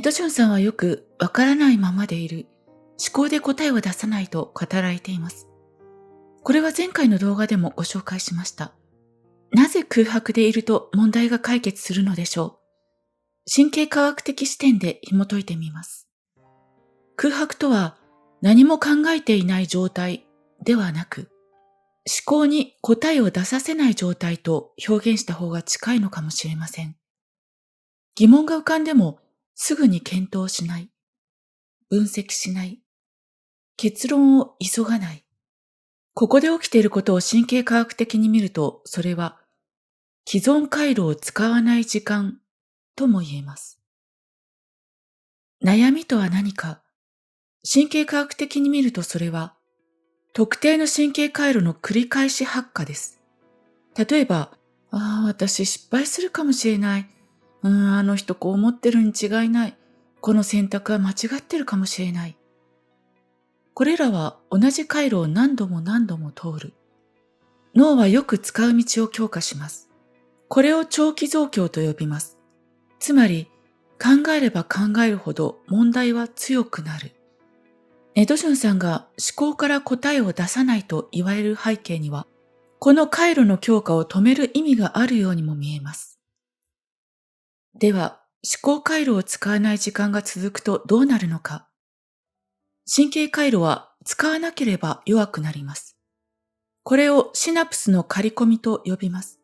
ドジョンさんはよくわからないままでいる、思考で答えを出さないと語られています。これは前回の動画でもご紹介しました。なぜ空白でいると問題が解決するのでしょう。神経科学的視点で紐解いてみます。空白とは何も考えていない状態ではなく、思考に答えを出させない状態と表現した方が近いのかもしれません。疑問が浮かんでもすぐに検討しない、分析しない、結論を急がない。ここで起きていることを神経科学的に見ると、それは既存回路を使わない時間とも言えます。悩みとは何か、神経科学的に見るとそれは特定の神経回路の繰り返し発火です。例えば、私失敗するかもしれない。あの人こう思ってるに違いない。この選択は間違ってるかもしれない。これらは同じ回路を何度も何度も通る。脳はよく使う道を強化します。これを長期増強と呼びます。つまり、考えれば考えるほど問題は強くなる。エドジョンさんが思考から答えを出さないと言われる背景には、この回路の強化を止める意味があるようにも見えます。では、思考回路を使わない時間が続くとどうなるのか。神経回路は使わなければ弱くなります。これをシナプスの刈り込みと呼びます。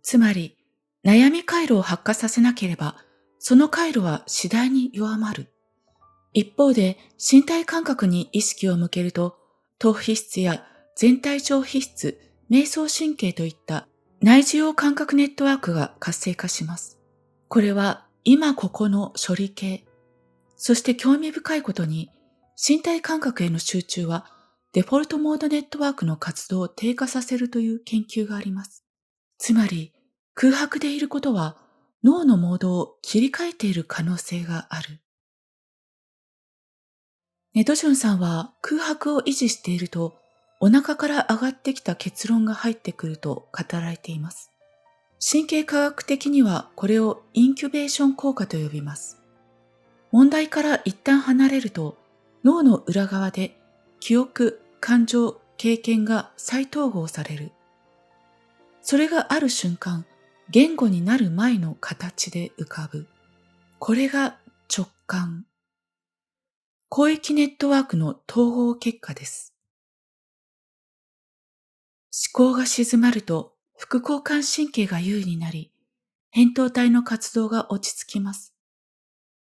つまり、悩み回路を発火させなければ、その回路は次第に弱まる。一方で、身体感覚に意識を向けると、頭皮質や全体上皮質、迷走神経といった内受容感覚ネットワークが活性化します。これは今ここの処理系。そして興味深いことに、身体感覚への集中はデフォルトモードネットワークの活動を低下させるという研究があります。つまり、空白でいることは脳のモードを切り替えている可能性がある。ネドジョンさんは空白を維持していると、お腹から上がってきた結論が入ってくると語られています。神経科学的にはこれをインキュベーション効果と呼びます。問題から一旦離れると、脳の裏側で記憶、感情、経験が再統合される。それがある瞬間、言語になる前の形で浮かぶ。これが直感。広域ネットワークの統合結果です。思考が静まると副交感神経が優位になり、扁桃体の活動が落ち着きます。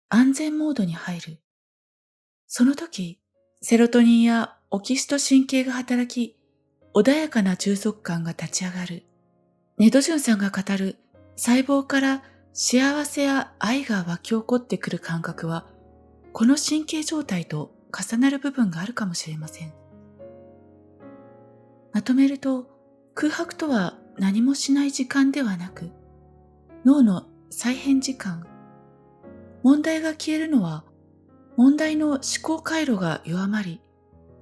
安全モードに入る。その時、セロトニンやオキシトシン系が働き、穏やかな充足感が立ち上がる。ネドジュンさんが語る細胞から幸せや愛が湧き起こってくる感覚は、この神経状態と重なる部分があるかもしれません。まとめると、空白とは何もしない時間ではなく、脳の再編時間。問題が消えるのは、問題の思考回路が弱まり、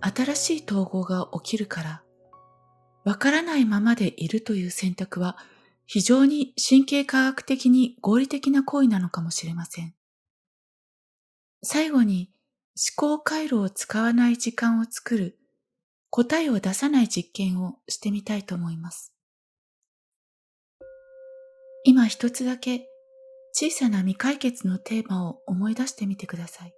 新しい統合が起きるから、わからないままでいるという選択は、非常に神経科学的に合理的な行為なのかもしれません。最後に、思考回路を使わない時間を作る、答えを出さない実験をしてみたいと思います。今一つだけ小さな未解決のテーマを思い出してみてください。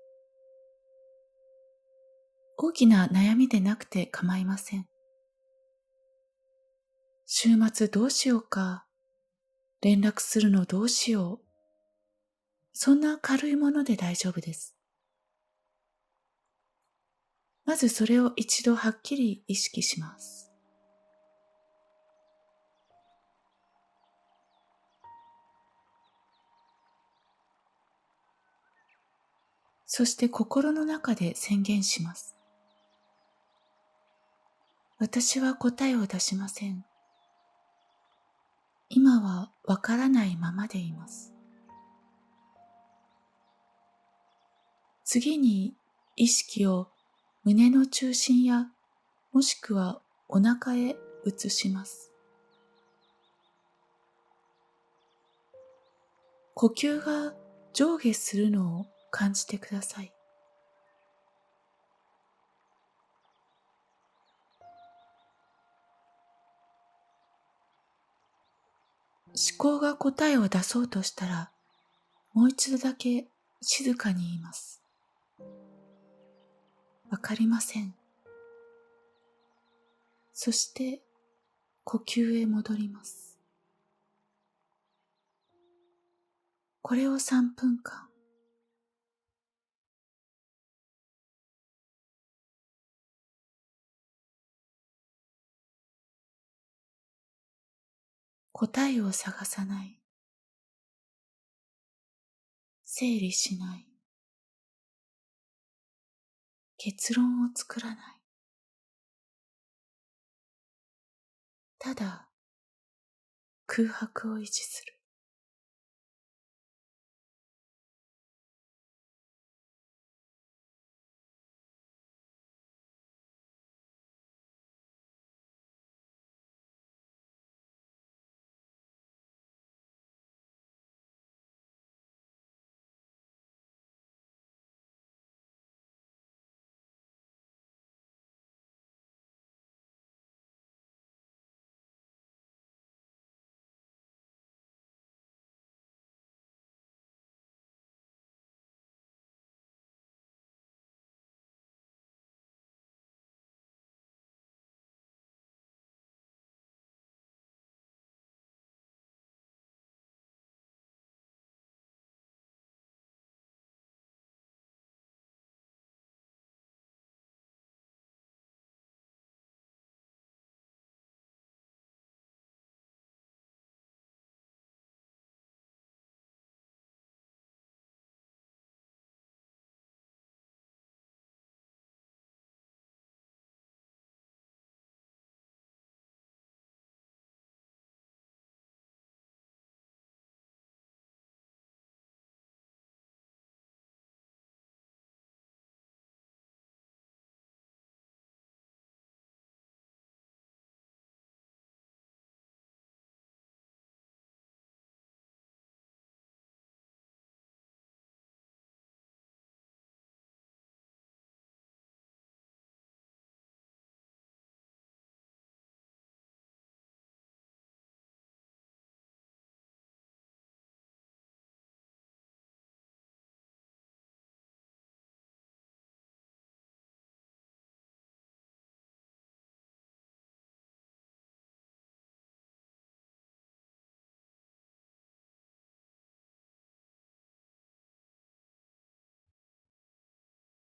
大きな悩みでなくて構いません。週末どうしようか。連絡するのどうしよう。そんな軽いもので大丈夫です。まずそれを一度はっきり意識します。そして心の中で宣言します。私は答えを出しません。今はわからないままでいます。次に意識を胸の中心やもしくはお腹へ移します。呼吸が上下するのを感じてください。思考が答えを出そうとしたら、もう一度だけ静かに言います。わかりません。そして呼吸へ戻ります。これを3分間。答えを探さない。整理しない。結論を作らない。ただ空白を維持する。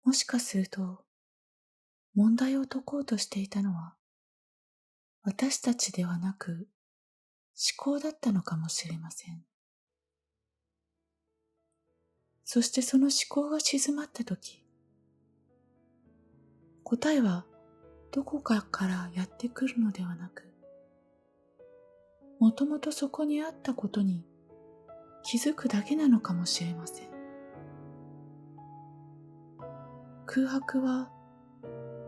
もしかすると、問題を解こうとしていたのは、私たちではなく思考だったのかもしれません。そしてその思考が静まったとき、答えはどこかからやってくるのではなく、もともとそこにあったことに気づくだけなのかもしれません。空白は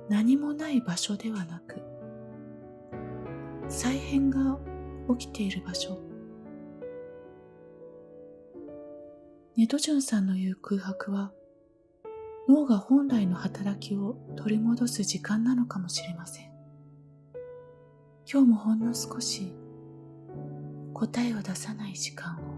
何もない場所ではなく、再編が起きている場所。ネトジュンさんの言う空白は、脳が本来の働きを取り戻す時間なのかもしれません。今日もほんの少し答えを出さない時間を